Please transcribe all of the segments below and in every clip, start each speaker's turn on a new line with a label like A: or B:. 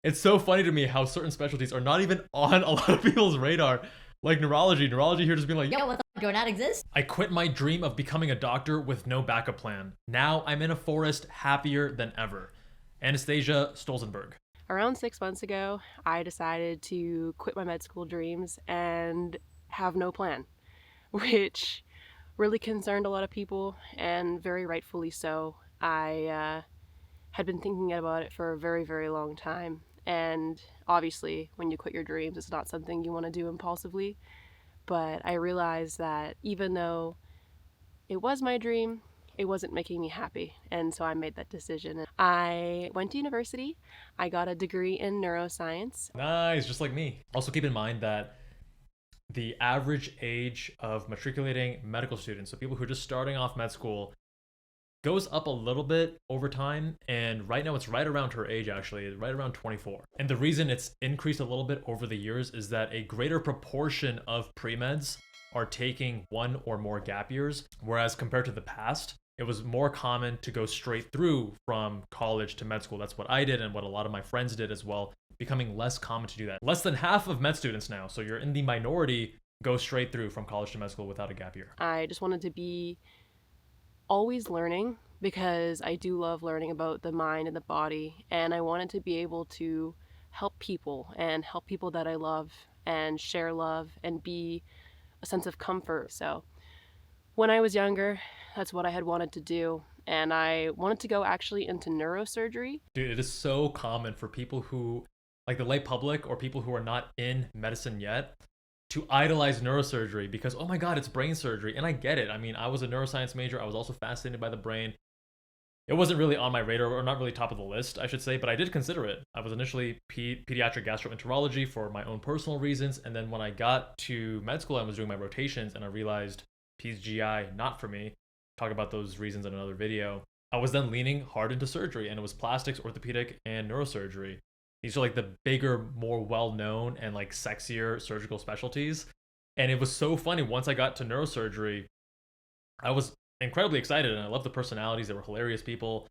A: It's so funny to me how certain specialties are not even on a lot of people's radar. Like neurology. Neurology here just being like,
B: Yo, what the fuck, do not exist?
A: I quit my dream of becoming a doctor with no backup plan. Now I'm in a forest happier than ever. Anastasia Stolzenberg.
C: Around 6 months ago, I decided to quit my med school dreams and have no plan, which really concerned a lot of people, and very rightfully so. I had been thinking about it for a very, very long time, and obviously when you quit your dreams, it's not something you want to do impulsively, but I realized that even though it was my dream, it wasn't making me happy, and so I made that decision. I went to university. I got a degree in neuroscience.
A: Nice, just like me. Also keep in mind that the average age of matriculating medical students, so people who are just starting off med school, goes up a little bit over time, and right now it's right around her age, actually, right around 24. And the reason it's increased a little bit over the years is that a greater proportion of pre-meds are taking one or more gap years, whereas compared to the past, it was more common to go straight through from college to med school. That's what I did and what a lot of my friends did as well, becoming less common to do that. Less than half of med students now, so you're in the minority, go straight through from college to med school without a gap year.
C: I just wanted to be always learning, because I do love learning about the mind and the body, and I wanted to be able to help people and help people that I love and share love and be a sense of comfort. So when I was younger, that's what I had wanted to do, and I wanted to go actually into neurosurgery.
A: Dude, it is so common for people who, like the lay public or people who are not in medicine yet, to idolize neurosurgery because, oh my god, it's brain surgery. And I get it. I mean, I was a neuroscience major. I was also fascinated by the brain. It wasn't really on my radar, or not really top of the list, I should say, but I did consider it. I was initially pediatric gastroenterology for my own personal reasons, and then when I got to med school, I was doing my rotations, and I realized peds GI, not for me. Talk about those reasons in another video. I was then leaning hard into surgery, and it was plastics, orthopedic, and neurosurgery. These are like the bigger, more well-known and like sexier surgical specialties. And it was so funny. Once I got to neurosurgery, I was incredibly excited, and I loved the personalities. They were hilarious people.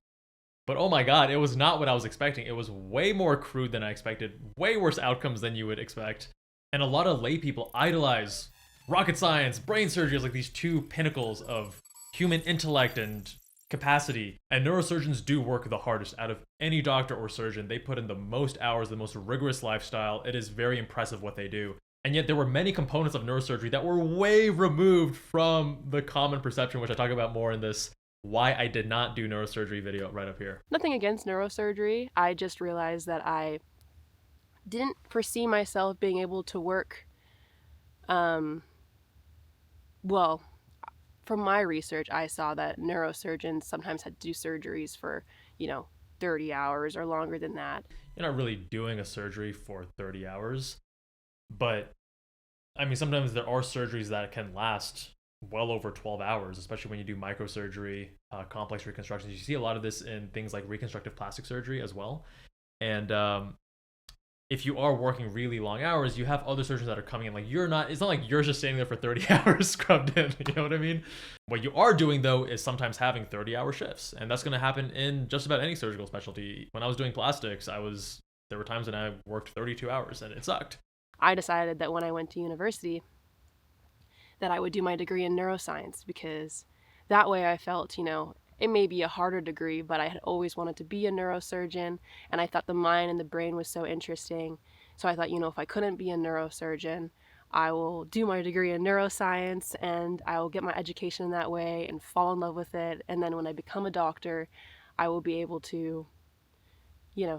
A: But oh my god, it was not what I was expecting. It was way more crude than I expected. Way worse outcomes than you would expect. And a lot of lay people idolize rocket science, brain surgery as like these two pinnacles of human intellect and capacity. And neurosurgeons do work the hardest out of any doctor or surgeon. They put in the most hours, the most rigorous lifestyle. It is very impressive what they do. And yet there were many components of neurosurgery that were way removed from the common perception, which I talk about more in this why I did not do neurosurgery video right up here.
C: Nothing against neurosurgery. I just realized that I didn't foresee myself being able to work, well, from my research, I saw that neurosurgeons sometimes had to do surgeries for, 30 hours or longer than that.
A: You're not really doing a surgery for 30 hours, but I mean, sometimes there are surgeries that can last well over 12 hours, especially when you do microsurgery, complex reconstructions. You see a lot of this in things like reconstructive plastic surgery as well. And if you are working really long hours, you have other surgeons that are coming in. Like it's not like you're just standing there for 30 hours scrubbed in, you know what I mean? What you are doing though is sometimes having 30-hour shifts. And that's gonna happen in just about any surgical specialty. When I was doing plastics, there were times when I worked 32 hours and it sucked.
C: I decided that when I went to university that I would do my degree in neuroscience, because that way I felt, it may be a harder degree, but I had always wanted to be a neurosurgeon, and I thought the mind and the brain was so interesting. So I thought, if I couldn't be a neurosurgeon, I will do my degree in neuroscience, and I will get my education in that way and fall in love with it. And then when I become a doctor, I will be able to,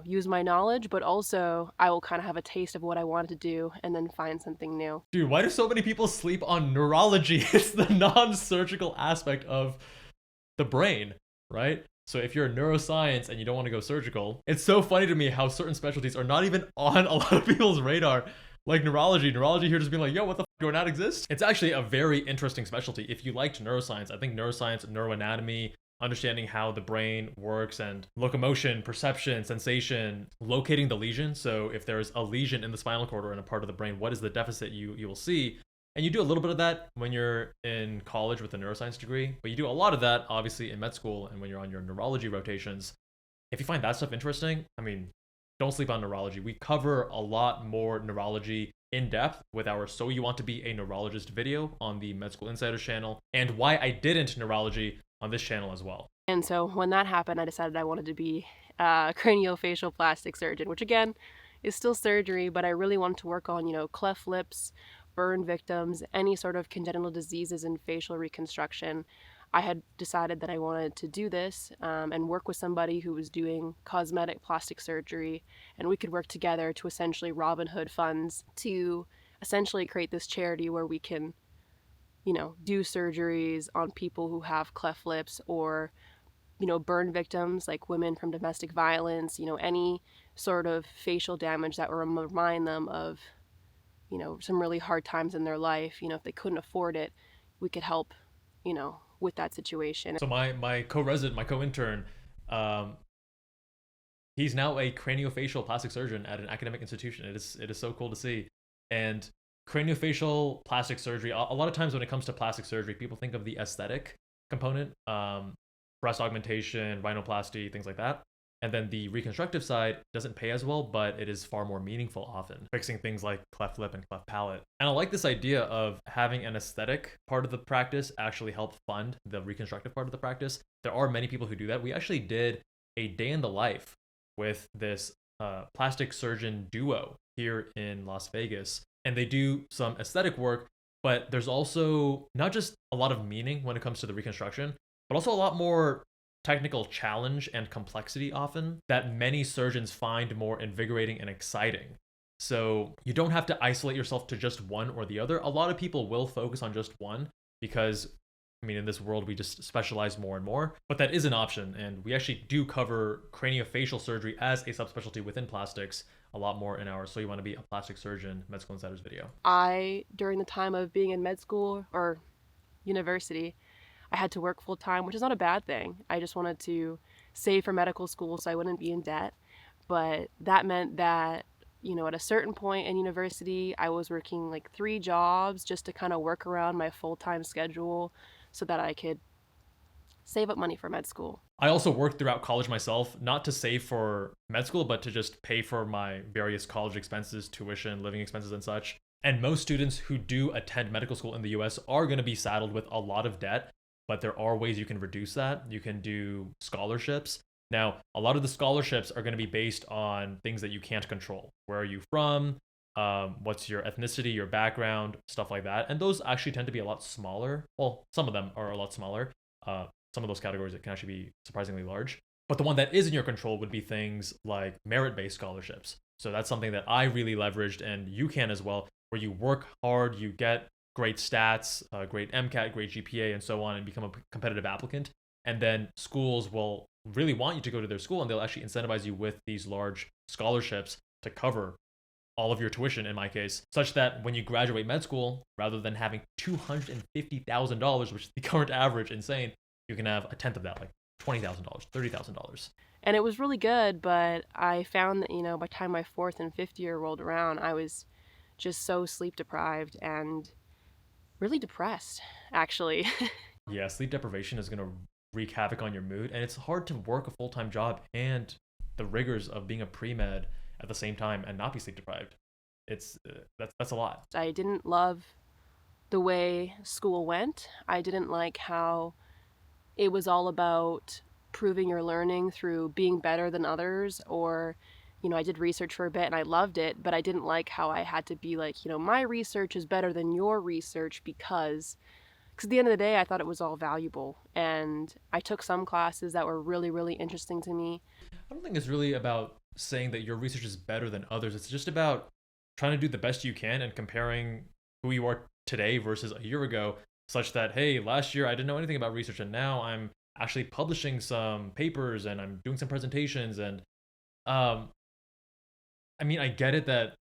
C: use my knowledge, but also I will kind of have a taste of what I wanted to do and then find something new.
A: Dude, why do so many people sleep on neurology? It's the non-surgical aspect of the brain, right? So if you're a neuroscience and you don't want to go surgical, it's so funny to me how certain specialties are not even on a lot of people's radar. Like neurology here just being like, yo, what the f***, do I not exist? It's actually a very interesting specialty. If you liked neuroscience, I think neuroscience, neuroanatomy, understanding how the brain works and locomotion, perception, sensation, locating the lesion. So if there's a lesion in the spinal cord or in a part of the brain, what is the deficit you will see? And you do a little bit of that when you're in college with a neuroscience degree, but you do a lot of that obviously in med school and when you're on your neurology rotations. If you find that stuff interesting, I mean, don't sleep on neurology. We cover a lot more neurology in depth with our So You Want to Be a Neurologist video on the Med School Insiders channel, and Why I Didn't Neurology on this channel as well.
C: And so when that happened, I decided I wanted to be a craniofacial plastic surgeon, which again is still surgery, but I really wanted to work on, cleft lips, burn victims, any sort of congenital diseases in facial reconstruction. I had decided that I wanted to do this and work with somebody who was doing cosmetic plastic surgery, and we could work together to essentially Robin Hood funds to essentially create this charity where we can, do surgeries on people who have cleft lips or, burn victims like women from domestic violence, any sort of facial damage that will remind them of, some really hard times in their life. If they couldn't afford it, we could help, with that situation.
A: So my co-resident, my co-intern, he's now a craniofacial plastic surgeon at an academic institution. It is so cool to see. And craniofacial plastic surgery, a lot of times when it comes to plastic surgery, people think of the aesthetic component, breast augmentation, rhinoplasty, things like that. And then the reconstructive side doesn't pay as well, but it is far more meaningful often, fixing things like cleft lip and cleft palate. And I like this idea of having an aesthetic part of the practice actually help fund the reconstructive part of the practice. There are many people who do that. We actually did a day in the life with this plastic surgeon duo here in Las Vegas, and they do some aesthetic work, but there's also not just a lot of meaning when it comes to the reconstruction, but also a lot more technical challenge and complexity often that many surgeons find more invigorating and exciting. So you don't have to isolate yourself to just one or the other. A lot of people will focus on just one because, in this world, we just specialize more and more, but that is an option. And we actually do cover craniofacial surgery as a subspecialty within plastics a lot more in our So You Want to Be a Plastic Surgeon Med School Insiders video.
C: During the time of being in med school or university, I had to work full time, which is not a bad thing. I just wanted to save for medical school so I wouldn't be in debt. But that meant that, at a certain point in university, I was working like 3 jobs just to kind of work around my full-time schedule so that I could save up money for med school.
A: I also worked throughout college myself, not to save for med school, but to just pay for my various college expenses, tuition, living expenses, and such. And most students who do attend medical school in the US are going to be saddled with a lot of debt. But there are ways you can reduce that. You can do scholarships. Now, a lot of the scholarships are going to be based on things that you can't control. Where are you from? What's your ethnicity, your background, stuff like that. And those actually tend to be a lot smaller. Well, some of them are a lot smaller. Some of those categories that can actually be surprisingly large. But the one that is in your control would be things like merit-based scholarships. So that's something that I really leveraged, and you can as well, where you work hard, you get great stats, great MCAT, great GPA, and so on, and become a competitive applicant. And then schools will really want you to go to their school, and they'll actually incentivize you with these large scholarships to cover all of your tuition, in my case, such that when you graduate med school, rather than having $250,000, which is the current average, insane, you can have a tenth of that, like $20,000, $30,000.
C: And it was really good, but I found that, by the time my 4th and 5th year rolled around, I was just so sleep deprived and really depressed, actually.
A: Yeah, sleep deprivation is going to wreak havoc on your mood, and it's hard to work a full-time job and the rigors of being a pre-med at the same time and not be sleep deprived. That's a lot.
C: I didn't love the way school went. I didn't like how it was all about proving your learning through being better than others, or I did research for a bit and I loved it, but I didn't like how I had to be like, my research is better than your research because at the end of the day, I thought it was all valuable. And I took some classes that were really, really interesting to me.
A: I don't think it's really about saying that your research is better than others. It's just about trying to do the best you can and comparing who you are today versus a year ago, such that, hey, last year I didn't know anything about research and now I'm actually publishing some papers and I'm doing some presentations. And I get it that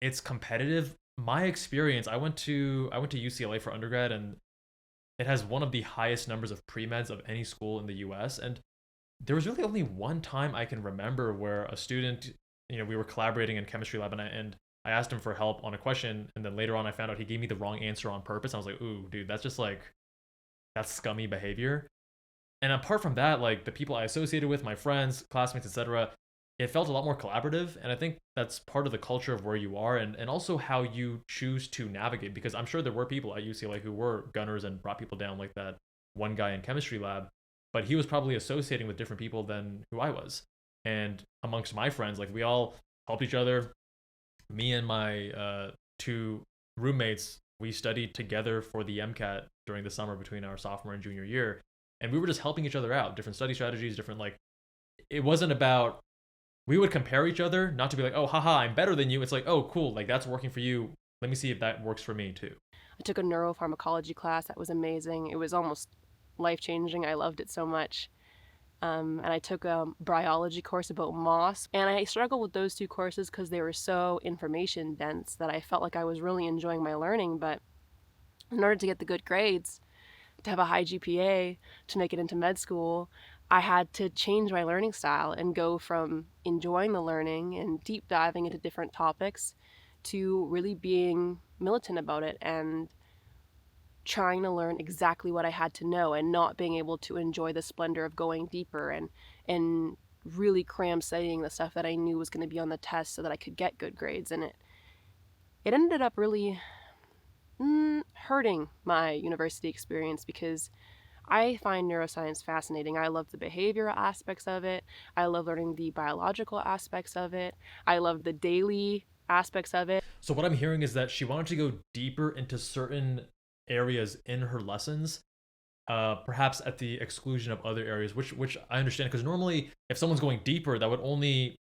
A: it's competitive. My experience, I went to UCLA for undergrad, and it has one of the highest numbers of pre-meds of any school in the US. And there was really only one time I can remember where a student, we were collaborating in chemistry lab, and I asked him for help on a question, and then later on I found out he gave me the wrong answer on purpose. I was like, ooh, dude, that's just like, that's scummy behavior. And apart from that, like the people I associated with, my friends, classmates, etc., it felt a lot more collaborative. And I think that's part of the culture of where you are, and also how you choose to navigate. Because I'm sure there were people at UCLA who were gunners and brought people down, like that one guy in chemistry lab, but he was probably associating with different people than who I was. And amongst my friends, like we all helped each other. Me and my two roommates, we studied together for the MCAT during the summer between our sophomore and junior year. And we were just helping each other out, different study strategies, different, like, it wasn't about, we would compare each other, not to be like, oh, haha, I'm better than you. It's like, oh, cool, like that's working for you. Let me see if that works for me too.
C: I took a neuropharmacology class that was amazing. It was almost life changing. I loved it so much. And I took a biology course about moss. And I struggled with those two courses because they were so information dense that I felt like I was really enjoying my learning. But in order to get the good grades, to have a high GPA, to make it into med school, I had to change my learning style and go from enjoying the learning and deep diving into different topics to really being militant about it and trying to learn exactly what I had to know and not being able to enjoy the splendor of going deeper and really cram studying the stuff that I knew was going to be on the test so that I could get good grades. And it ended up really hurting my university experience because I find neuroscience fascinating. I love the behavioral aspects of it. I love learning the biological aspects of it. I love the daily aspects of it.
A: So what I'm hearing is that she wanted to go deeper into certain areas in her lessons, perhaps at the exclusion of other areas, which I understand, because normally if someone's going deeper, that would only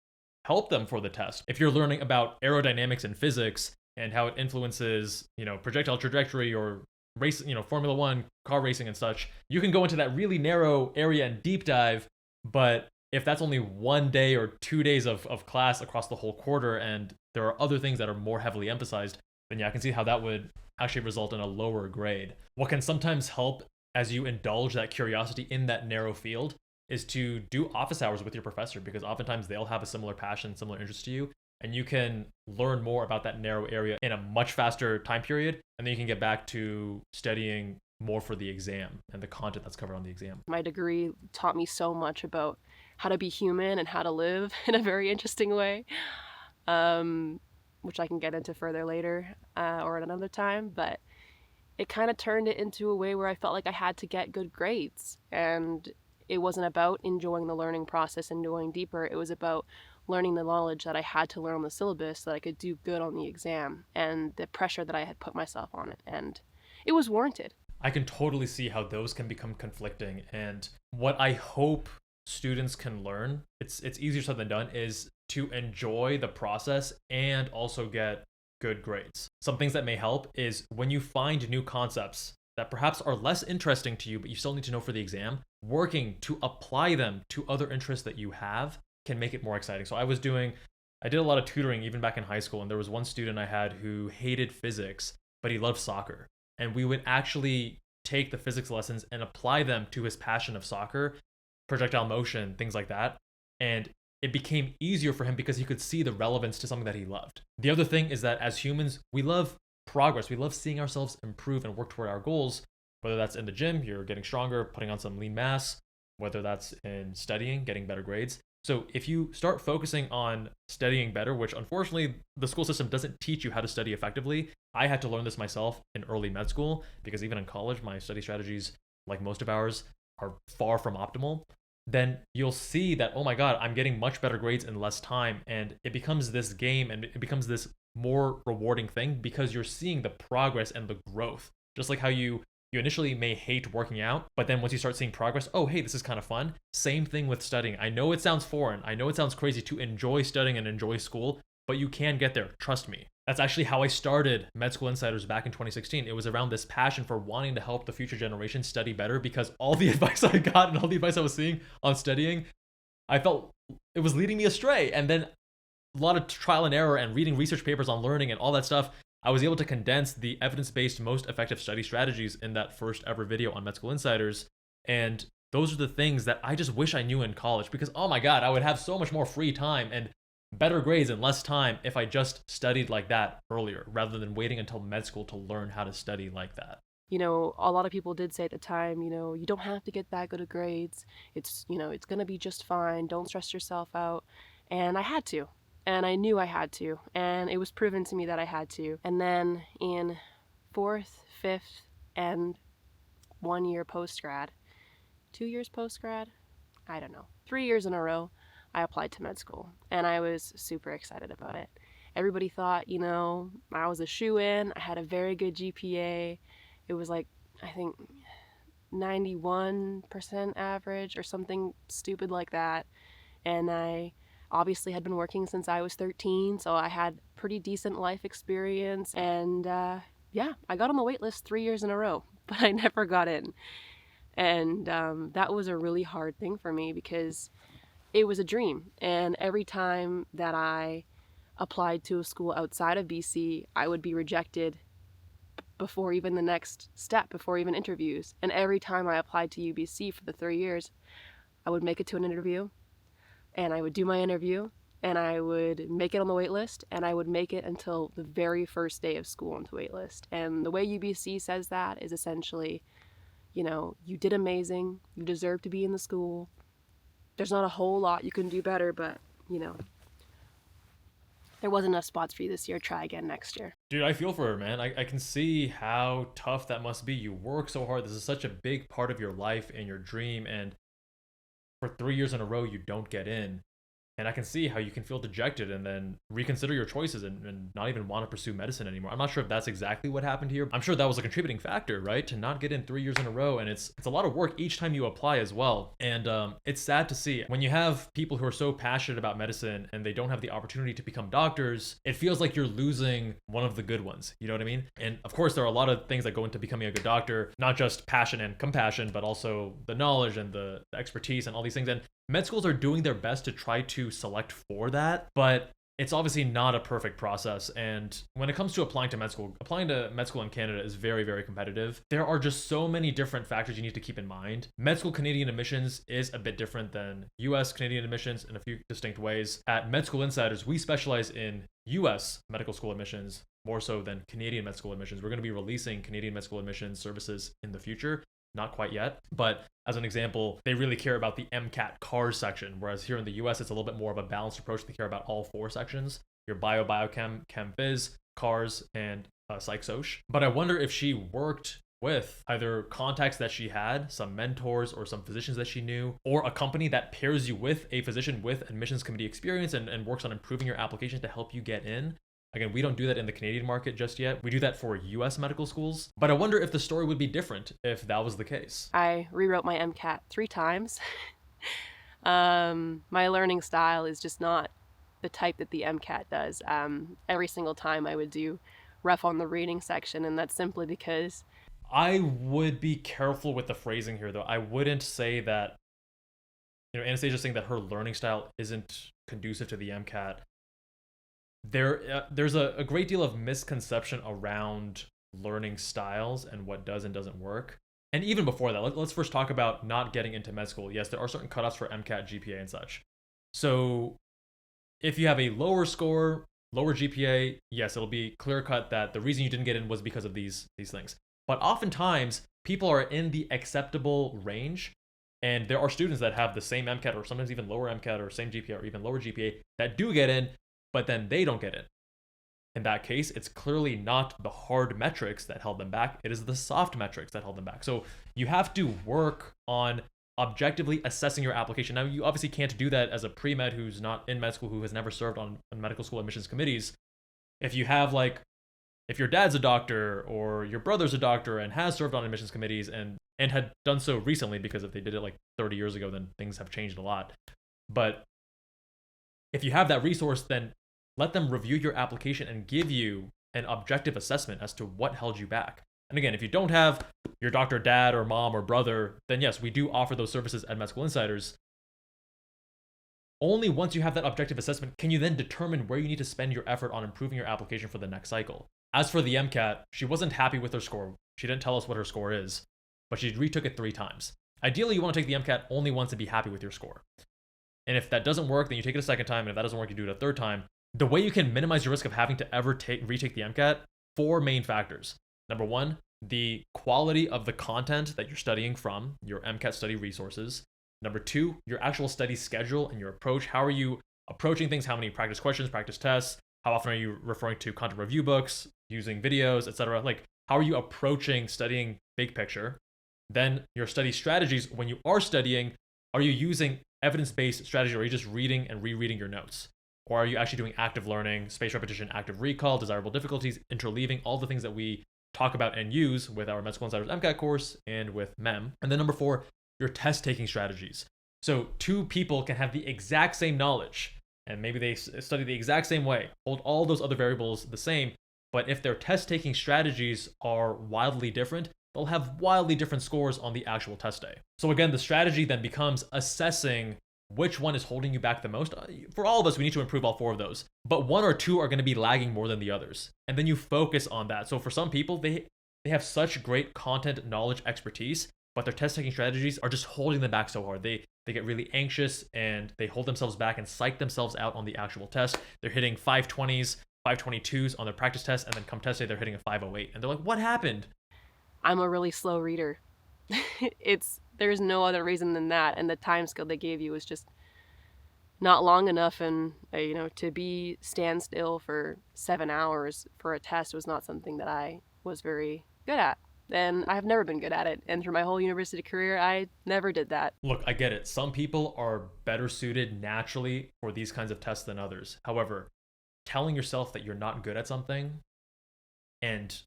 A: help them for the test. If you're learning about aerodynamics and physics and how it influences, projectile trajectory or race, Formula One, car racing and such, you can go into that really narrow area and deep dive. But if that's only 1 day or 2 days of class across the whole quarter, and there are other things that are more heavily emphasized, then yeah, I can see how that would actually result in a lower grade. What can sometimes help as you indulge that curiosity in that narrow field is to do office hours with your professor, because oftentimes they'll have a similar passion, similar interest to you, and you can learn more about that narrow area in a much faster time period, and then you can get back to studying more for the exam and the content that's covered on the exam.
C: My degree taught me so much about how to be human and how to live in a very interesting way, which I can get into further later or at another time. But it kind of turned it into a way where I felt like I had to get good grades. And it wasn't about enjoying the learning process and going deeper. It was about learning the knowledge that I had to learn on the syllabus so that I could do good on the exam, and the pressure that I had put myself on it. And it was warranted.
A: I can totally see how those can become conflicting. And what I hope students can learn, it's easier said than done, is to enjoy the process and also get good grades. Some things that may help is when you find new concepts that perhaps are less interesting to you, but you still need to know for the exam, working to apply them to other interests that you have can make it more exciting. So I did a lot of tutoring even back in high school, and there was one student I had who hated physics, but he loved soccer. And we would actually take the physics lessons and apply them to his passion of soccer, projectile motion, things like that. And it became easier for him because he could see the relevance to something that he loved. The other thing is that as humans, we love progress. We love seeing ourselves improve and work toward our goals, whether that's in the gym, you're getting stronger, putting on some lean mass, whether that's in studying, getting better grades. So if you start focusing on studying better, which unfortunately the school system doesn't teach you how to study effectively. I had to learn this myself in early med school, because even in college, my study strategies, like most of ours, are far from optimal. Then you'll see that, oh my God, I'm getting much better grades in less time. And it becomes this game, and it becomes this more rewarding thing because you're seeing the progress and the growth. Just like how you initially may hate working out, but then once you start seeing progress, oh, hey, this is kind of fun. Same thing with studying. I know it sounds foreign. I know it sounds crazy to enjoy studying and enjoy school, but you can get there. Trust me. That's actually how I started Med School Insiders back in 2016. It was around this passion for wanting to help the future generation study better, because all the advice I got and all the advice I was seeing on studying, I felt it was leading me astray. And then a lot of trial and error and reading research papers on learning and all that stuff, I was able to condense the evidence-based most effective study strategies in that first ever video on Med School Insiders. And those are the things that I just wish I knew in college, because oh my God, I would have so much more free time and better grades in less time if I just studied like that earlier, rather than waiting until med school to learn how to study like that.
C: A lot of people did say at the time, you don't have to get that good of grades. It's going to be just fine. Don't stress yourself out. And I had to. And I knew I had to. And it was proven to me that I had to. And then in fourth, fifth, and 1 year post grad, 2 years post grad, I don't know, 3 years in a row, I applied to med school. And I was super excited about it. Everybody thought, I was a shoo-in. I had a very good GPA. It was like, I think, 91% average or something stupid like that. And I obviously had been working since I was 13, so I had pretty decent life experience. And yeah, I got on the wait list 3 years in a row, but I never got in. And that was a really hard thing for me because it was a dream. And every time that I applied to a school outside of BC, I would be rejected before even the next step, before even interviews. And every time I applied to UBC for the 3 years, I would make it to an interview, and I would do my interview, and I would make it on the wait list, and I would make it until the very first day of school on the wait list. And the way UBC says that is essentially, you did amazing, you deserve to be in the school. There's not a whole lot you can do better, but, there wasn't enough spots for you this year. Try again next year.
A: Dude, I feel for her, man. I can see how tough that must be. You work so hard. This is such a big part of your life and your dream. And for 3 years in a row, you don't get in. And I can see how you can feel dejected and then reconsider your choices and not even want to pursue medicine anymore. I'm not sure if that's exactly what happened here. I'm sure that was a contributing factor, right? To not get in 3 years in a row. And it's a lot of work each time you apply as well. And it's sad to see when you have people who are so passionate about medicine and they don't have the opportunity to become doctors, it feels like you're losing one of the good ones. You know what I mean? And of course, there are a lot of things that go into becoming a good doctor, not just passion and compassion, but also the knowledge and the expertise and all these things. And med schools are doing their best to try to select for that, but it's obviously not a perfect process. And when it comes to applying to med school in Canada is very, very competitive. There are just so many different factors you need to keep in mind. Med school Canadian admissions is a bit different than US Canadian admissions in a few distinct ways. At Med School Insiders, we specialize in US medical school admissions more so than Canadian med school admissions. We're going to be releasing Canadian med school admissions services in the future. Not quite yet, but as an example, they really care about the MCAT CARS section, whereas here in the US, it's a little bit more of a balanced approach. They care about all 4 sections, your bio, biochem, chem phys, CARS, and psych soc. But I wonder if she worked with either contacts that she had, some mentors or some physicians that she knew, or a company that pairs you with a physician with admissions committee experience and works on improving your application to help you get in. Again, we don't do that in the Canadian market just yet. We do that for US medical schools. But I wonder if the story would be different if that was the case.
C: I rewrote my MCAT 3 times. My learning style is just not the type that the MCAT does. Every single time I would do rough on the reading section, and that's simply because...
A: I would be careful with the phrasing here, though. I wouldn't say that, Anastasia's saying that her learning style isn't conducive to the MCAT. There's a great deal of misconception around learning styles and what does and doesn't work. And even before that, let's first talk about not getting into med school. Yes, there are certain cutoffs for MCAT, GPA, and such. So if you have a lower score, lower GPA, yes, it'll be clear cut that the reason you didn't get in was because of these things. But oftentimes, people are in the acceptable range, and there are students that have the same MCAT or sometimes even lower MCAT or same GPA or even lower GPA that do get in, but then they don't get in. In that case, it's clearly not the hard metrics that held them back. It is the soft metrics that held them back. So you have to work on objectively assessing your application. Now, you obviously can't do that as a pre-med who's not in med school, who has never served on medical school admissions committees. If you have if your dad's a doctor or your brother's a doctor and has served on admissions committees and had done so recently, because if they did it 30 years ago, then things have changed a lot. But if you have that resource, then let them review your application and give you an objective assessment as to what held you back. And again, if you don't have your doctor, dad, or mom, or brother, then yes, we do offer those services at Med School Insiders. Only once you have that objective assessment can you then determine where you need to spend your effort on improving your application for the next cycle. As for the MCAT, she wasn't happy with her score. She didn't tell us what her score is, but she retook it 3 times. Ideally, you want to take the MCAT only once and be happy with your score. And if that doesn't work, then you take it a second time. And if that doesn't work, you do it a 3rd time. The way you can minimize your risk of having to ever retake the MCAT, 4 main factors. Number 1, the quality of the content that you're studying from, your MCAT study resources. Number 2, your actual study schedule and your approach. How are you approaching things? How many practice questions, practice tests? How often are you referring to content review books, using videos, etc.? Like, how are you approaching studying big picture? Then your study strategies, when you are studying, are you using evidence-based strategy, or are you just reading and rereading your notes? Or are you actually doing active learning, spaced repetition, active recall, desirable difficulties, interleaving, all the things that we talk about and use with our Med School Insiders MCAT course and with MEM? And then number 4, your test taking strategies. So 2 people can have the exact same knowledge, and maybe they study the exact same way, hold all those other variables the same, but if their test taking strategies are wildly different, they'll have wildly different scores on the actual test day. So again, the strategy then becomes assessing which one is holding you back the most. For all of us, we need to improve all 4 of those, but 1 or 2 are going to be lagging more than the others. And then you focus on that. So for some people, they have such great content knowledge expertise, but their test taking strategies are just holding them back so hard. They get really anxious and they hold themselves back and psych themselves out on the actual test. They're hitting 520s, 522s on their practice test, and then come test day, they're hitting a 508. And they're like, what happened?
C: I'm a really slow reader. There's no other reason than that, and the time scale they gave you was just not long enough, and to be standstill for 7 hours for a test was not something that I was very good at, and I have never been good at it. And through my whole university career, I never did that.
A: Look, I get it. Some people are better suited naturally for these kinds of tests than others. However, telling yourself that you're not good at something and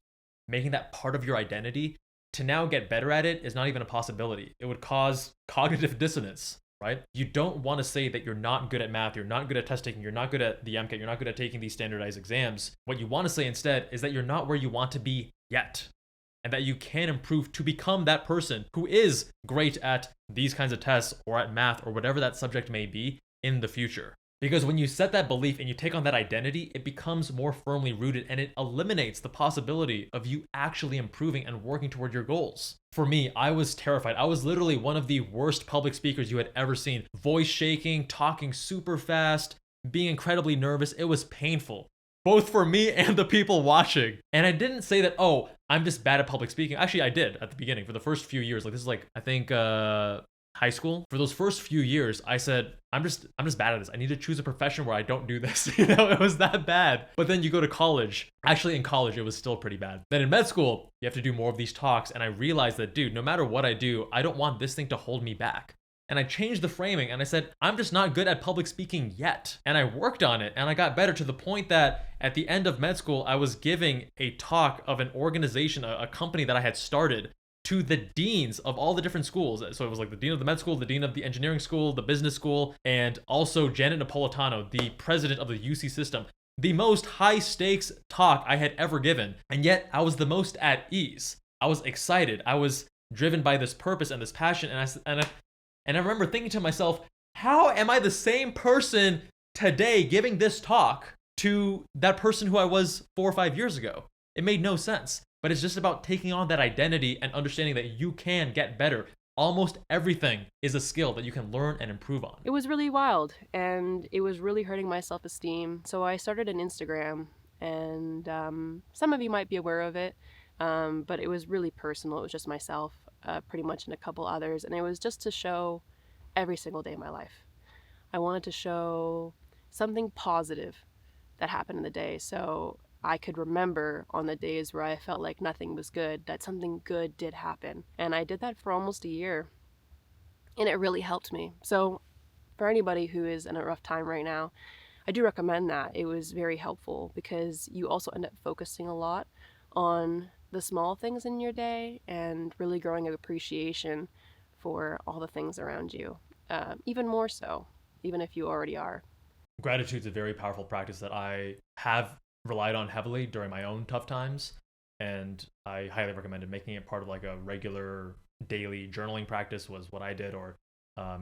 A: making that part of your identity to now get better at it is not even a possibility. It would cause cognitive dissonance, right? You don't want to say that you're not good at math, you're not good at test taking, you're not good at the MCAT, you're not good at taking these standardized exams. What you want to say instead is that you're not where you want to be yet, and that you can improve to become that person who is great at these kinds of tests or at math or whatever that subject may be in the future. Because when you set that belief and you take on that identity, it becomes more firmly rooted and it eliminates the possibility of you actually improving and working toward your goals. For me, I was terrified. I was literally one of the worst public speakers you had ever seen. Voice shaking, talking super fast, being incredibly nervous. It was painful, both for me and the people watching. And I didn't say that, oh, I'm just bad at public speaking. Actually, I did at the beginning for the first few years. Like, this is like, I think, high school. For those first few years, I said, I'm just bad at this. I need to choose a profession where I don't do this. It was that bad. But then you go to college. Actually, in college, it was still pretty bad. Then in med school, you have to do more of these talks. And I realized that, dude, no matter what I do, I don't want this thing to hold me back. And I changed the framing and I said, I'm just not good at public speaking yet. And I worked on it and I got better to the point that at the end of med school, I was giving a talk of an organization, a company that I had started, to the deans of all the different schools. So it was like the dean of the med school, the dean of the engineering school, the business school, and also Janet Napolitano, the president of the UC system. The most high stakes talk I had ever given. And yet I was the most at ease. I was excited. I was driven by this purpose and this passion. And I remember thinking to myself, how am I the same person today giving this talk to that person who I was 4 or 5 years ago? It made no sense. But it's just about taking on that identity and understanding that you can get better. Almost everything is a skill that you can learn and improve on.
C: It was really wild, and it was really hurting my self-esteem. So I started an Instagram, and some of you might be aware of it, but it was really personal. It was just myself, pretty much, and a couple others. And it was just to show every single day of my life. I wanted to show something positive that happened in the day. So I could remember on the days where I felt like nothing was good, that something good did happen. And I did that for almost a year. And it really helped me. So for anybody who is in a rough time right now, I do recommend that. It was very helpful because you also end up focusing a lot on the small things in your day and really growing an appreciation for all the things around you. Even more so, even if you already are.
A: Gratitude's a very powerful practice that I have relied on heavily during my own tough times, and I highly recommend it. Making it part of like a regular daily journaling practice was what I did, or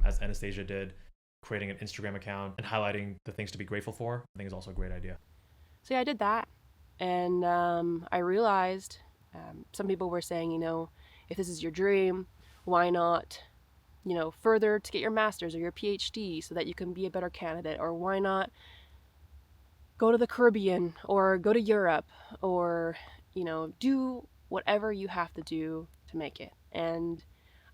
A: as Anastasia did, creating an Instagram account and highlighting the things to be grateful for, I think is also a great idea.
C: So yeah, I did that, and I realized some people were saying, if this is your dream, why not further to get your master's or your PhD so that you can be a better candidate? Or why not go to the Caribbean or go to Europe, or do whatever you have to do to make it? And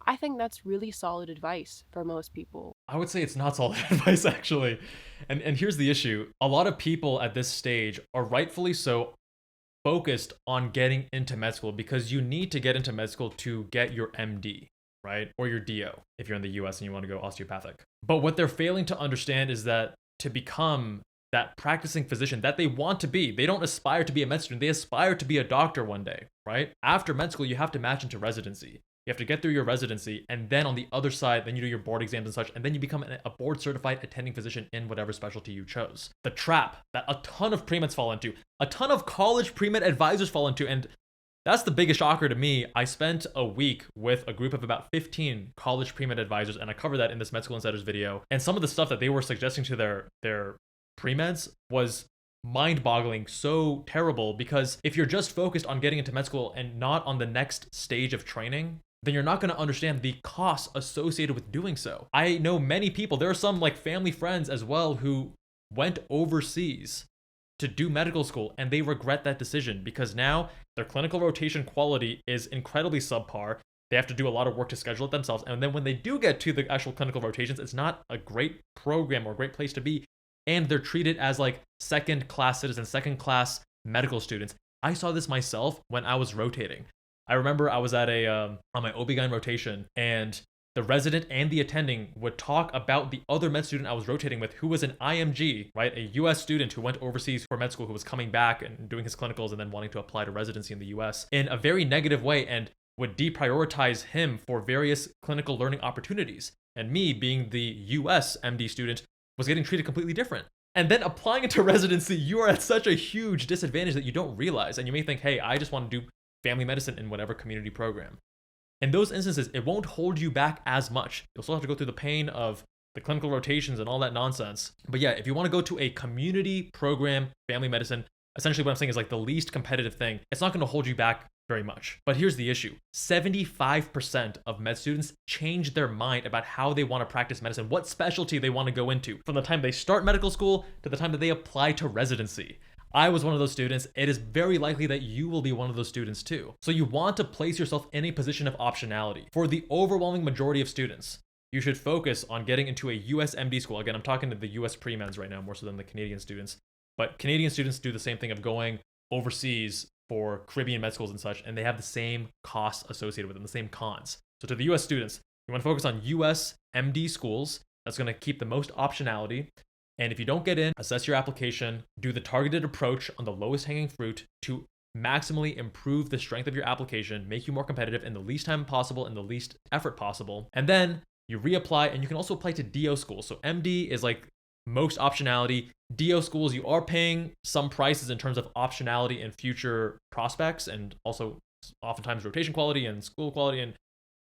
C: I think that's really solid advice for most people.
A: I would say it's not solid advice, actually. And here's the issue. A lot of people at this stage are rightfully so focused on getting into med school because you need to get into med school to get your MD, right? Or your DO if you're in the US and you want to go osteopathic. But what they're failing to understand is that to become that practicing physician that they want to be, they don't aspire to be a med student, they aspire to be a doctor one day, right? After med school, you have to match into residency. You have to get through your residency, and then on the other side, then you do your board exams and such, and then you become a board certified attending physician in whatever specialty you chose. The trap that a ton of premeds fall into, a ton of college premed advisors fall into, and that's the biggest shocker to me. I spent a week with a group of about 15 college premed advisors, and I cover that in this Med School Insiders video. And some of the stuff that they were suggesting to their premeds was mind-boggling, so terrible, because if you're just focused on getting into med school and not on the next stage of training, then you're not going to understand the costs associated with doing so. I know many people, there are some like family friends as well who went overseas to do medical school and they regret that decision because now their clinical rotation quality is incredibly subpar. They have to do a lot of work to schedule it themselves. And then when they do get to the actual clinical rotations, it's not a great program or a great place to be. And they're treated as like second-class citizens, second-class medical students. I saw this myself when I was rotating. I remember I was at on my OB-GYN rotation, and the resident and the attending would talk about the other med student I was rotating with, who was an IMG, right? A US student who went overseas for med school, who was coming back and doing his clinicals and then wanting to apply to residency in the US in a very negative way, and would deprioritize him for various clinical learning opportunities. And me, being the US MD student, was getting treated completely different. And then applying into residency, you are at such a huge disadvantage that you don't realize. And you may think, hey, I just want to do family medicine in whatever community program. In those instances, it won't hold you back as much. You'll still have to go through the pain of the clinical rotations and all that nonsense. But yeah, if you want to go to a community program, family medicine, essentially what I'm saying is like the least competitive thing, it's not going to hold you back very much. But here's the issue. 75% of med students change their mind about how they want to practice medicine, what specialty they want to go into, from the time they start medical school to the time that they apply to residency. I was one of those students. It is very likely that you will be one of those students too. So you want to place yourself in a position of optionality. For the overwhelming majority of students, you should focus on getting into a US MD school. Again, I'm talking to the US pre-meds right now, more so than the Canadian students. But Canadian students do the same thing of going overseas for Caribbean med schools and such, and they have the same costs associated with them, the same cons. So to the US students, you want to focus on US MD schools. That's going to keep the most optionality. And if you don't get in, assess your application, do the targeted approach on the lowest hanging fruit to maximally improve the strength of your application, make you more competitive in the least time possible and the least effort possible. And then you reapply, and you can also apply to DO schools. So MD is like most optionality. DO schools, you are paying some prices in terms of optionality and future prospects, and also oftentimes rotation quality and school quality. And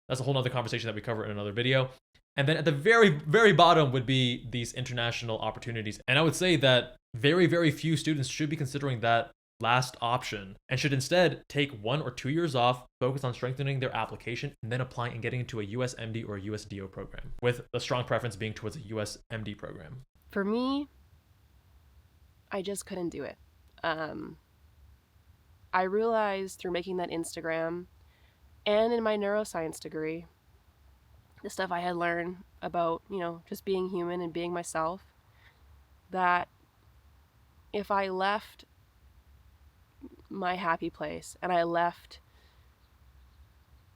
A: that's a whole nother conversation that we cover in another video. And then at the very, very bottom would be these international opportunities. And I would say that very, very few students should be considering that last option and should instead take 1 or 2 years off, focus on strengthening their application, and then applying and getting into a US MD or a US DO program, with a strong preference being towards a US MD program.
C: For me, I just couldn't do it. I realized through making that Instagram and in my neuroscience degree, the stuff I had learned about, just being human and being myself, that if I left my happy place and I left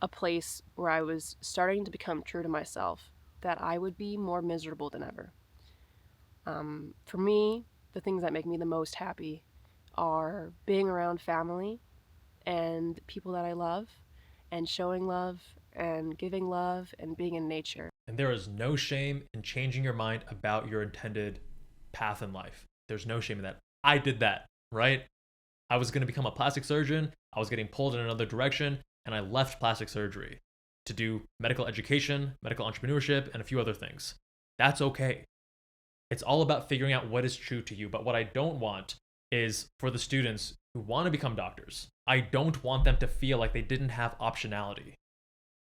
C: a place where I was starting to become true to myself, that I would be more miserable than ever. For me, the things that make me the most happy are being around family and people that I love, and showing love and giving love and being in nature.
A: And there is no shame in changing your mind about your intended path in life. There's no shame in that. I did that, right? I was going to become a plastic surgeon. I was getting pulled in another direction, and I left plastic surgery to do medical education, medical entrepreneurship, and a few other things. That's okay. It's all about figuring out what is true to you. But what I don't want is for the students who want to become doctors, I don't want them to feel like they didn't have optionality,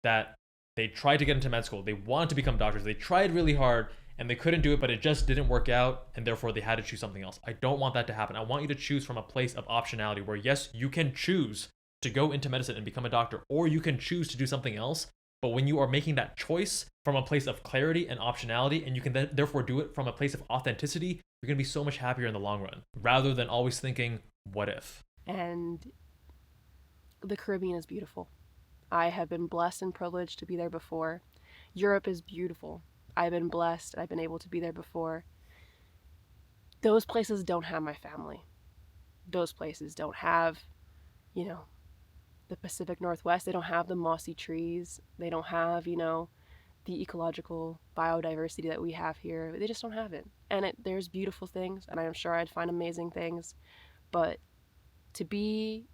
A: that they tried to get into med school, they wanted to become doctors, they tried really hard, and they couldn't do it, but it just didn't work out, and therefore they had to choose something else. I don't want that to happen. I want you to choose from a place of optionality where, yes, you can choose to go into medicine and become a doctor, or you can choose to do something else, But when you are making that choice from a place of clarity and optionality, and you can then therefore do it from a place of authenticity, you're going to be so much happier in the long run, rather than always thinking, what if?
C: And the Caribbean is beautiful. I have been blessed and privileged to be there before. Europe is beautiful. I've been blessed. I've been able to be there before. Those places don't have my family. Those places don't have, you know, the Pacific Northwest. They don't have the mossy trees. They don't have, the ecological biodiversity that we have here. They just don't have it. And there's beautiful things, and I'm sure I'd find amazing things. But to be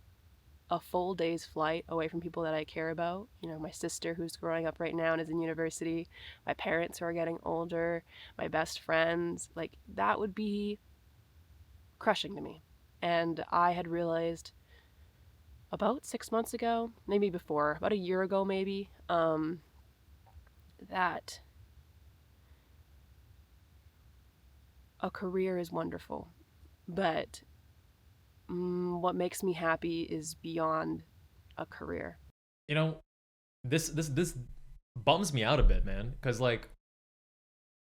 C: a full day's flight away from people that I care about, my sister who's growing up right now and is in university, my parents who are getting older, my best friends, like that would be crushing to me. And I had realized about 6 months ago, maybe before, about a year ago maybe, that a career is wonderful, but what makes me happy is beyond a career.
A: This bums me out a bit, man, because like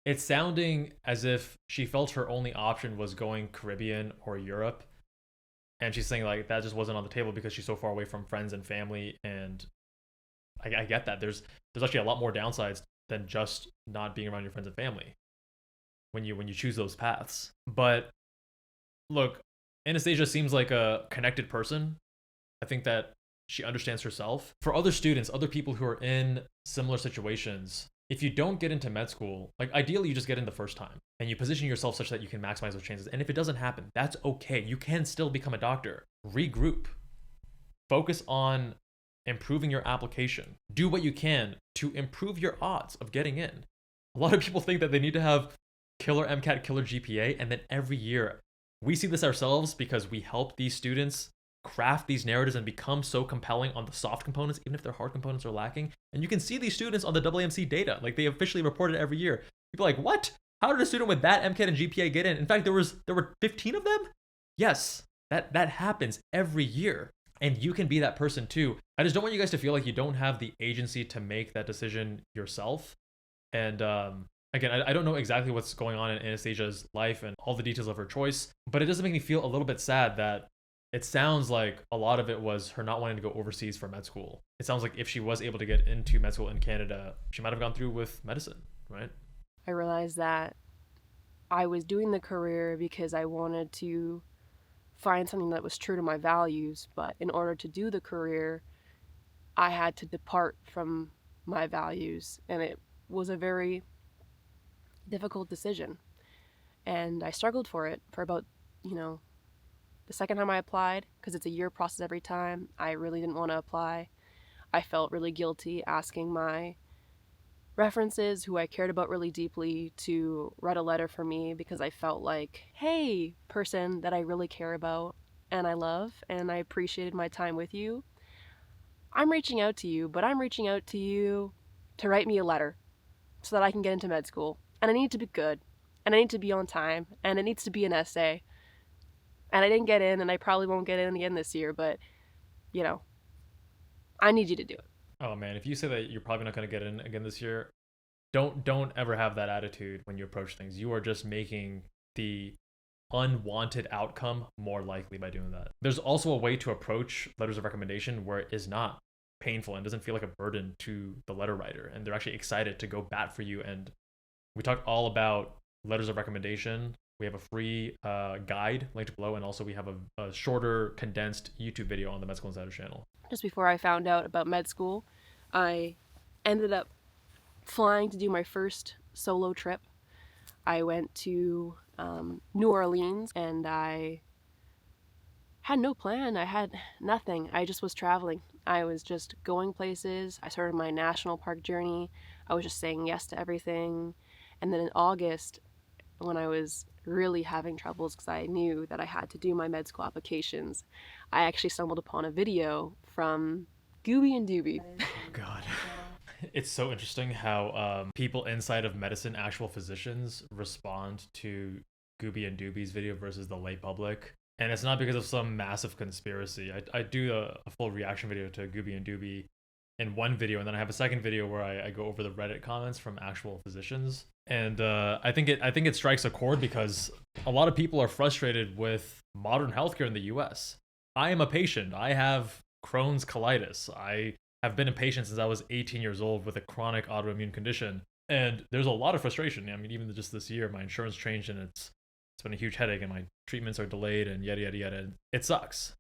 A: it's sounding as if she felt her only option was going Caribbean or Europe, and she's saying like that just wasn't on the table because she's so far away from friends and family. And I get that there's actually a lot more downsides than just not being around your friends and family when you choose those paths. But look, Anastasia seems like a connected person. I think that she understands herself. For other students, other people who are in similar situations, if you don't get into med school, like ideally you just get in the first time and you position yourself such that you can maximize those chances. And if it doesn't happen, that's okay. You can still become a doctor. Regroup. Focus on improving your application. Do what you can to improve your odds of getting in. A lot of people think that they need to have killer MCAT, killer GPA, and then every year we see this ourselves because we help these students craft these narratives and become so compelling on the soft components, even if their hard components are lacking. And you can see these students on the AAMC data, like they officially report it every year. People are like, what? How did a student with that MCAT and GPA get in? In fact, there were 15 of them? Yes, that happens every year. And you can be that person too. I just don't want you guys to feel like you don't have the agency to make that decision yourself. And again, I don't know exactly what's going on in Anastasia's life and all the details of her choice, but it does make me feel a little bit sad that it sounds like a lot of it was her not wanting to go overseas for med school. It sounds like if she was able to get into med school in Canada, she might have gone through with medicine, right?
C: I realized that I was doing the career because I wanted to find something that was true to my values, but in order to do the career, I had to depart from my values, and it was a very difficult decision. And I struggled for it for about, the second time I applied, because it's a year process every time. I really didn't want to apply. I felt really guilty asking my references, who I cared about really deeply, to write a letter for me, because I felt like, hey, person that I really care about and I love and I appreciated my time with you, I'm reaching out to you, but I'm reaching out to you to write me a letter so that I can get into med school. And I need to be good, and I need to be on time, and it needs to be an essay. And I didn't get in, and I probably won't get in again this year, but, I need you to do it.
A: Oh man, if you say that you're probably not going to get in again this year, don't ever have that attitude when you approach things. You are just making the unwanted outcome more likely by doing that. There's also a way to approach letters of recommendation where it is not painful and doesn't feel like a burden to the letter writer, and they're actually excited to go bat for you. And we talked all about letters of recommendation. We have a free guide linked below, and also we have a shorter, condensed YouTube video on the Med School Insider channel.
C: Just before I found out about med school, I ended up flying to do my first solo trip. I went to New Orleans, and I had no plan. I had nothing. I just was traveling. I was just going places. I started my national park journey. I was just saying yes to everything. And then in August, when I was really having troubles because I knew that I had to do my med school applications, I actually stumbled upon a video from Goobie and Doobie.
A: Oh God. It's so interesting how people inside of medicine, actual physicians, respond to Goobie and Doobie's video versus the lay public. And it's not because of some massive conspiracy. I do a full reaction video to Goobie and Doobie in one video, and then I have a second video where I go over the Reddit comments from actual physicians. And I think it strikes a chord because a lot of people are frustrated with modern healthcare in the U.S. I am a patient. I have Crohn's colitis. I have been a patient since I was 18 years old with a chronic autoimmune condition, and there's a lot of frustration. I mean, even just this year, my insurance changed, and it's been a huge headache, and my treatments are delayed, and yada yada yada. It sucks,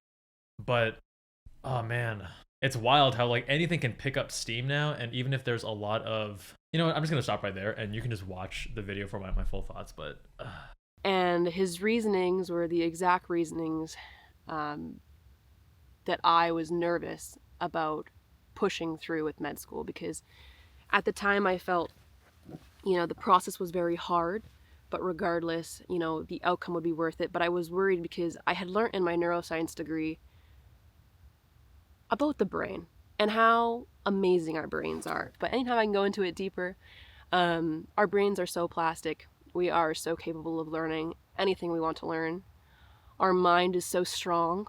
A: but oh man, it's wild how like anything can pick up steam now. And even if there's a lot of, you know what, I'm just gonna stop right there, and you can just watch the video for my full thoughts. But
C: And his reasonings were the exact reasonings that I was nervous about pushing through with med school, because at the time I felt, the process was very hard, but regardless, the outcome would be worth it. But I was worried because I had learned in my neuroscience degree about the brain and how amazing our brains are. But anytime I can go into it deeper, our brains are so plastic. We are so capable of learning anything we want to learn. Our mind is so strong,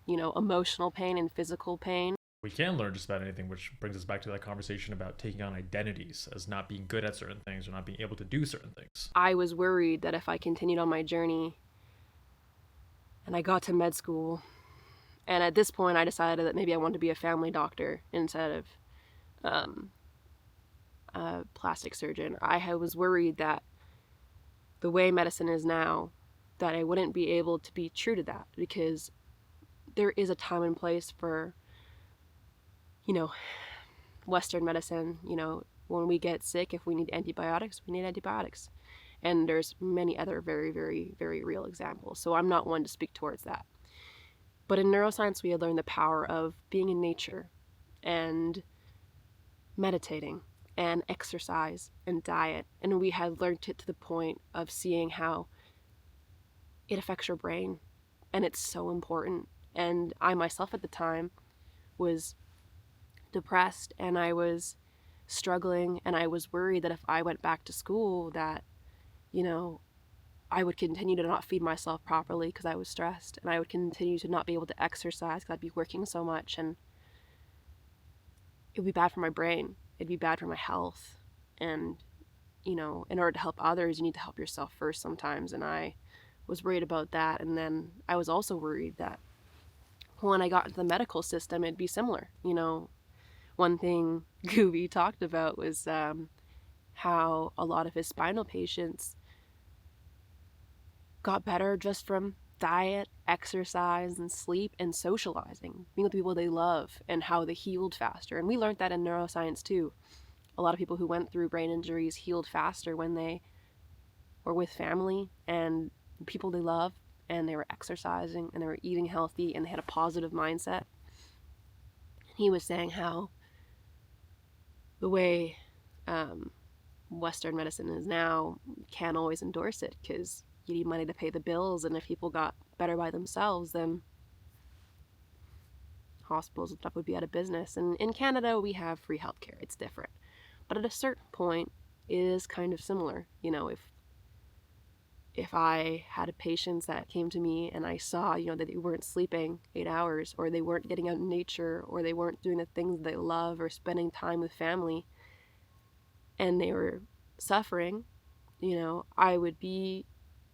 C: emotional pain and physical pain.
A: we can learn just about anything, which brings us back to that conversation about taking on identities as not being good at certain things or not being able to do certain things.
C: I was worried that if I continued on my journey and I got to med school, and at this point I decided that maybe I wanted to be a family doctor instead of a plastic surgeon, I was worried that the way medicine is now, that I wouldn't be able to be true to that, because there is a time and place for, Western medicine. When we get sick, if we need antibiotics, we need antibiotics. And there's many other very, very, very real examples. So I'm not one to speak towards that. But in neuroscience, we had learned the power of being in nature and meditating and exercise and diet. And we had learned it to the point of seeing how it affects your brain. And it's so important. And I myself at the time was depressed, and I was struggling, and I was worried that if I went back to school that, I would continue to not feed myself properly because I was stressed, and I would continue to not be able to exercise because I'd be working so much, and it would be bad for my brain. It'd be bad for my health. And, in order to help others, you need to help yourself first sometimes. And I was worried about that. And then I was also worried that when I got into the medical system, it'd be similar. One thing Goobie talked about was how a lot of his spinal patients got better just from diet, exercise, and sleep, and socializing, being with people they love, and how they healed faster. And we learned that in neuroscience too. A lot of people who went through brain injuries healed faster when they were with family and people they love, and they were exercising, and they were eating healthy, and they had a positive mindset. He was saying how the way Western medicine is now, can't always endorse it because you need money to pay the bills, and if people got better by themselves, then hospitals and stuff would be out of business. And in Canada, we have free healthcare. It's different. But at a certain point, it is kind of similar. If I had patients that came to me and I saw, that they weren't sleeping 8 hours, or they weren't getting out in nature, or they weren't doing the things they love, or spending time with family, and they were suffering,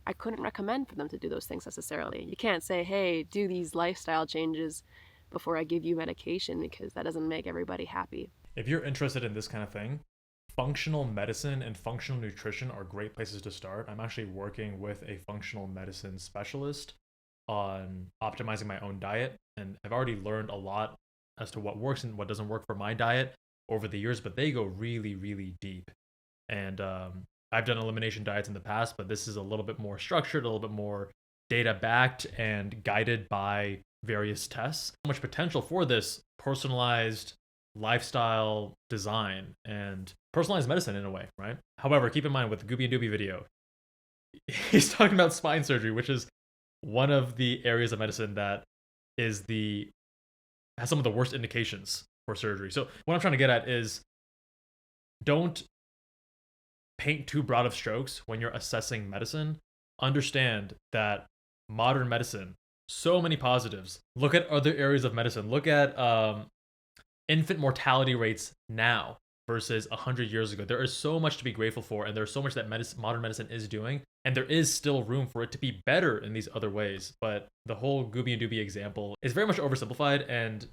C: I couldn't recommend for them to do those things necessarily. You can't say, hey, do these lifestyle changes before I give you medication, because that doesn't make everybody happy.
A: If you're interested in this kind of thing, functional medicine and functional nutrition are great places to start. I'm actually working with a functional medicine specialist on optimizing my own diet, and I've already learned a lot as to what works and what doesn't work for my diet over the years, but they go really, really deep. And I've done elimination diets in the past, but this is a little bit more structured, a little bit more data backed and guided by various tests. So much potential for this personalized lifestyle design and personalized medicine in a way, right? However, keep in mind with the Goobie and Doobie video, he's talking about spine surgery, which is one of the areas of medicine that has some of the worst indications for surgery. So what I'm trying to get at is, don't paint too broad of strokes when you're assessing medicine. Understand that modern medicine, so many positives. Look at other areas of medicine. Look at infant mortality rates now versus 100 years ago. There is so much to be grateful for, and there's so much that modern medicine is doing, and there is still room for it to be better in these other ways. But the whole Goobie and Doobie example is very much oversimplified, and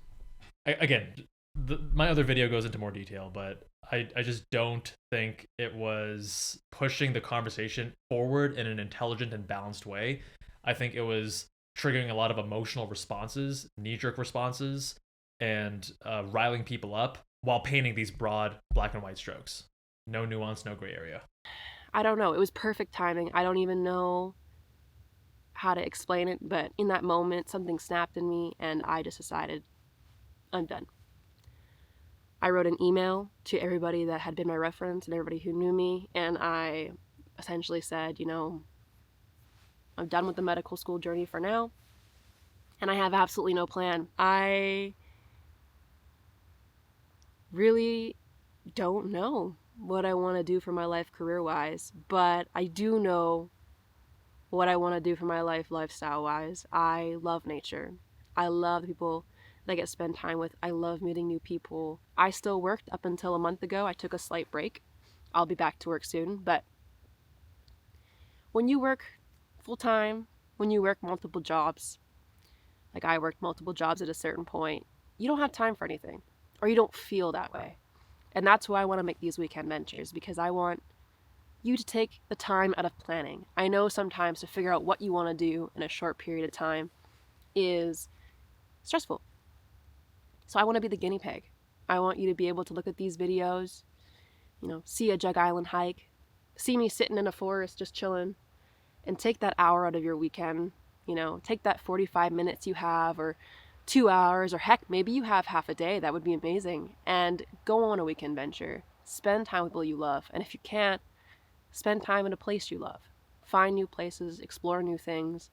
A: again, my other video goes into more detail, but I just don't think it was pushing the conversation forward in an intelligent and balanced way. I think it was triggering a lot of emotional responses, knee-jerk responses, and riling people up while painting these broad black and white strokes. No nuance, no gray area.
C: I don't know. It was perfect timing. I don't even know how to explain it, but in that moment, something snapped in me, and I just decided, I'm done. I wrote an email to everybody that had been my reference and everybody who knew me, and I essentially said, I'm done with the medical school journey for now, and I have absolutely no plan. I really don't know what I want to do for my life career-wise, but I do know what I want to do for my life lifestyle-wise. I love nature. I love the people that I get to spend time with. I love meeting new people. I still worked up until a month ago. I took a slight break. I'll be back to work soon, but when you work full-time, when you work multiple jobs, like I worked multiple jobs at a certain point, you don't have time for anything, or you don't feel that way. And that's why I want to make these weekend ventures, because I want you to take the time out of planning. I know sometimes to figure out what you want to do in a short period of time is stressful. So I want to be the guinea pig. I want you to be able to look at these videos, see a Jug Island hike, see me sitting in a forest just chilling, and take that hour out of your weekend, take that 45 minutes you have, or 2 hours, or heck, maybe you have half a day. That would be amazing. And go on a weekend venture. Spend time with people you love. And if you can't, spend time in a place you love. Find new places, explore new things,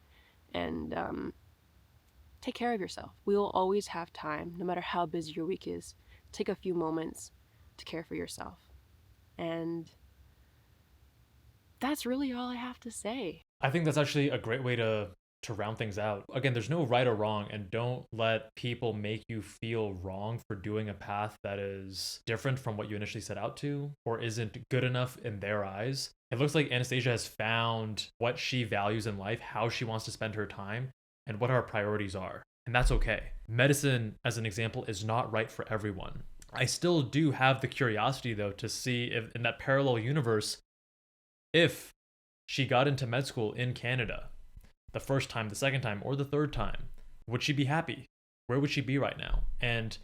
C: and take care of yourself. We will always have time, no matter how busy your week is. Take a few moments to care for yourself. And that's really all I have to say.
A: I think that's actually a great way to round things out. Again, there's no right or wrong, and don't let people make you feel wrong for doing a path that is different from what you initially set out to, or isn't good enough in their eyes. It looks like Anastasia has found what she values in life, how she wants to spend her time, and what her priorities are. And that's okay. Medicine, as an example, is not right for everyone. I still do have the curiosity, though, to see if in that parallel universe, if she got into med school in Canada, the first time, the second time, or the third time, would she be happy? Where would she be right now? And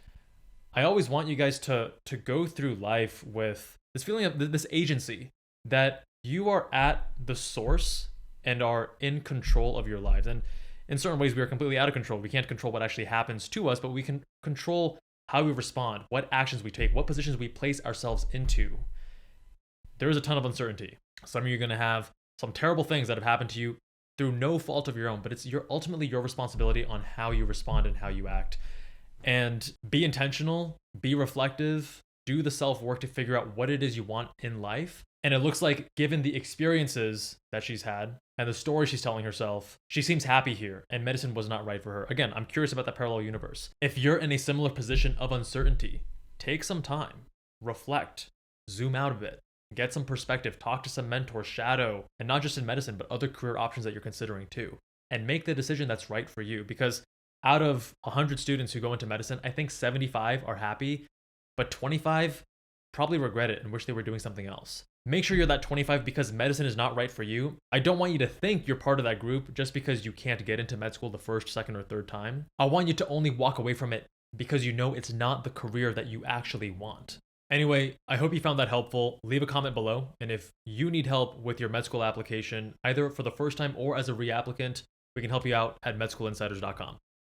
A: I always want you guys to go through life with this feeling of this agency, that you are at the source and are in control of your lives. And in certain ways, we are completely out of control. We can't control what actually happens to us, but we can control how we respond, what actions we take, what positions we place ourselves into. There is a ton of uncertainty. Some of you are going to have some terrible things that have happened to you through no fault of your own, but it's ultimately your responsibility on how you respond and how you act. And be intentional, be reflective, do the self-work to figure out what it is you want in life. And it looks like, given the experiences that she's had and the story she's telling herself, she seems happy here, and medicine was not right for her. Again, I'm curious about that parallel universe. If you're in a similar position of uncertainty, take some time, reflect, zoom out a bit, get some perspective, talk to some mentors, shadow, and not just in medicine, but other career options that you're considering too, and make the decision that's right for you. Because out of 100 students who go into medicine, I think 75 are happy, but 25 probably regret it and wish they were doing something else. Make sure you're that 25 because medicine is not right for you. I don't want you to think you're part of that group just because you can't get into med school the first, second, or third time. I want you to only walk away from it because you know it's not the career that you actually want. Anyway, I hope you found that helpful. Leave a comment below. And if you need help with your med school application, either for the first time or as a reapplicant, we can help you out at medschoolinsiders.com.